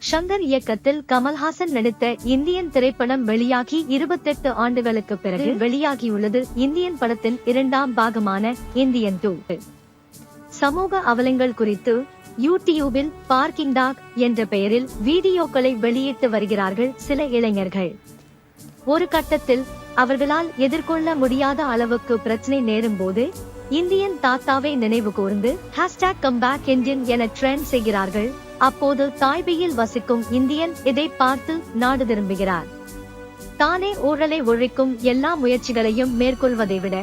ஷங்கர் இயக்கத்தில் கமல்ஹாசன் நடித்த இந்தியன் திரைப்படம் வெளியாகி 28 ஆண்டுகளுக்கு பிறகு வெளியாகியுள்ளது. இந்தியன் படத்தின் இரண்டாம் பாகமான இந்தியன் 2. சமூக அவலங்கள் குறித்து யூடியூபில் பார்க்கிங் டாக் என்ற பெயரில் வீடியோக்களை வெளியிட்டு வருகிறார்கள் சில இளைஞர்கள். ஒரு கட்டத்தில் அவர்களால் எதிர்கொள்ள முடியாத அளவுக்கு பிரச்சனை நேரும் போது இந்தியன் தாத்தாவை நினைவு கூர்ந்து #comeback Indian என ட்ரெண்ட் செய்கிறார்கள். அப்போது தாய்பியில் வசிக்கும் இந்தியன் இதை பார்த்து நாடு திரும்புகிறார். தானே ஊழலை ஒழிக்கும் எல்லா முயற்சிகளையும் மேற்கொள்வதை விட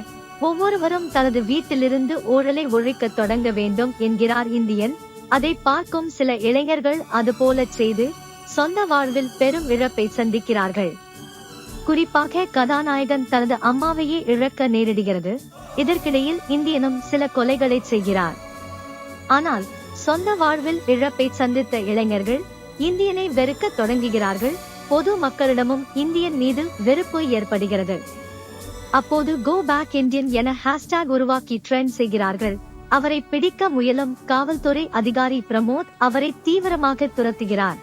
ஒவ்வொருவரும் தனது வீட்டிலிருந்து ஊழலை ஒழிக்க தொடங்க வேண்டும் என்கிறார் இந்தியன். அதை பார்க்கும் சில இளைஞர்கள் அதுபோல செய்து சொந்த வாழ்வில் பெரும் இழப்பை சந்திக்கிறார்கள். குறிப்பாக கதாநாயகன் தனது அம்மாவையே இழக்க நேரிடுகிறது. இதற்கிடையில் இந்தியனும் சில கொலைகளை செய்கிறார். ஆனால் சொந்த வாழ்வில் இழப்பை சந்தித்த இளைஞர்கள் இந்தியனை வெறுக்க தொடங்குகிறார்கள். பொது மக்களிடமும் இந்தியன் மீது வெறுப்பு ஏற்படுகிறது. அப்போது கோ பேக் இந்தியன் என ஹேஷ்டாக் உருவாக்கி ட்ரெண்ட் செய்கிறார்கள். அவரை பிடிக்க முயலும் காவல்துறை அதிகாரி பிரமோத் அவரை தீவிரமாக துரத்துகிறார்.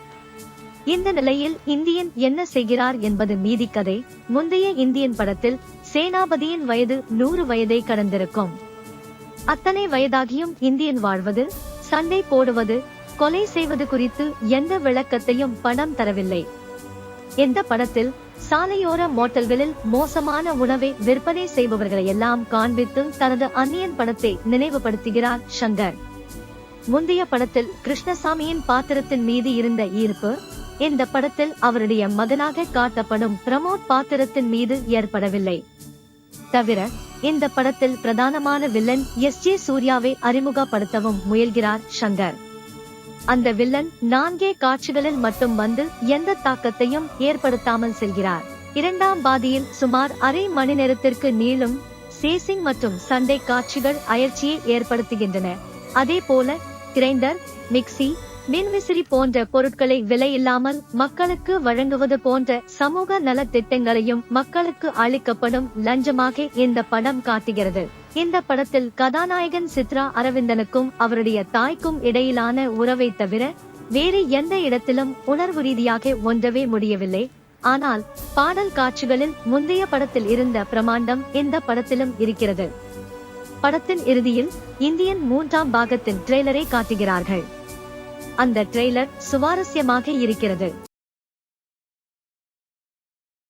இந்த நிலையில் இந்தியன் என்ன செய்கிறார் என்பது மீதி கதை. முந்தைய இந்தியன் படத்தில் சேனாபதியின் வயது 100 வயதை கடந்திருக்கும். அத்தனை வயதாகியும் இந்தியன் வாழ்வது, சண்டை போடுவது, கொலை செய்வது குறித்து எந்த விளக்கத்தையும் படம் தரவில்லை. இந்த படத்தில் சாலையோர மோட்டல்களில் மோசமான உணவை விற்பனை செய்பவர்களை எல்லாம் காண்பித்து தனது அந்நியன் படத்தை நினைவுபடுத்துகிறார் ஷங்கர். முந்தைய படத்தில் கிருஷ்ணசாமியின் பாத்திரத்தின் மீது இருந்த ஈர்ப்பு இந்த படத்தில் அவருடைய மகனாக காட்டப்படும் பிரமோத் பாத்திரத்தின் மீது ஏற்படவில்லை. தவிர இந்த படத்தில் பிரதானமான வில்லன் எஸ்.ஜே. சூர்யாவை அறிமுகப்படுத்தவும் முயல்கிறார் ஷங்கர். அந்த வில்லன் 4 காட்சிகளில் மட்டும் வந்து எந்த தாக்கத்தையும் ஏற்படுத்தாமல் செல்கிறார். இரண்டாம் பாதியில் சுமார் அரை மணி நேரத்திற்கு நீளும் சேசிங் மற்றும் சண்டை காட்சிகள் அயற்சியை ஏற்படுத்துகின்றன. அதே போல கிரைண்டர், மிக்சி, மின்விசிறி போன்ற பொருட்களை விலையில்லாமல் மக்களுக்கு வழங்குவது போன்ற சமூக நல திட்டங்களையும் மக்களுக்கு அளிக்கப்படும் லஞ்சமாக இந்த படம் காட்டுகிறது. இந்த படத்தில் கதாநாயகன் சித்ரா அரவிந்தனுக்கும் அவருடைய தாய்க்கும் இடையிலான உறவை தவிர வேறு எந்த இடத்திலும் உணர்வு ரீதியாக ஒன்றவே முடியவில்லை. ஆனால் பாடல் காட்சிகளில் முந்தைய படத்தில் இருந்த பிரமாண்டம் இந்த படத்திலும் இருக்கிறது. படத்தின் இறுதியில் இந்தியன் 3ஆம் பாகத்தின் ட்ரெய்லரை காட்டுகிறார்கள். அந்த ட்ரெய்லர் சுவாரஸ்யமாக இருக்கிறது.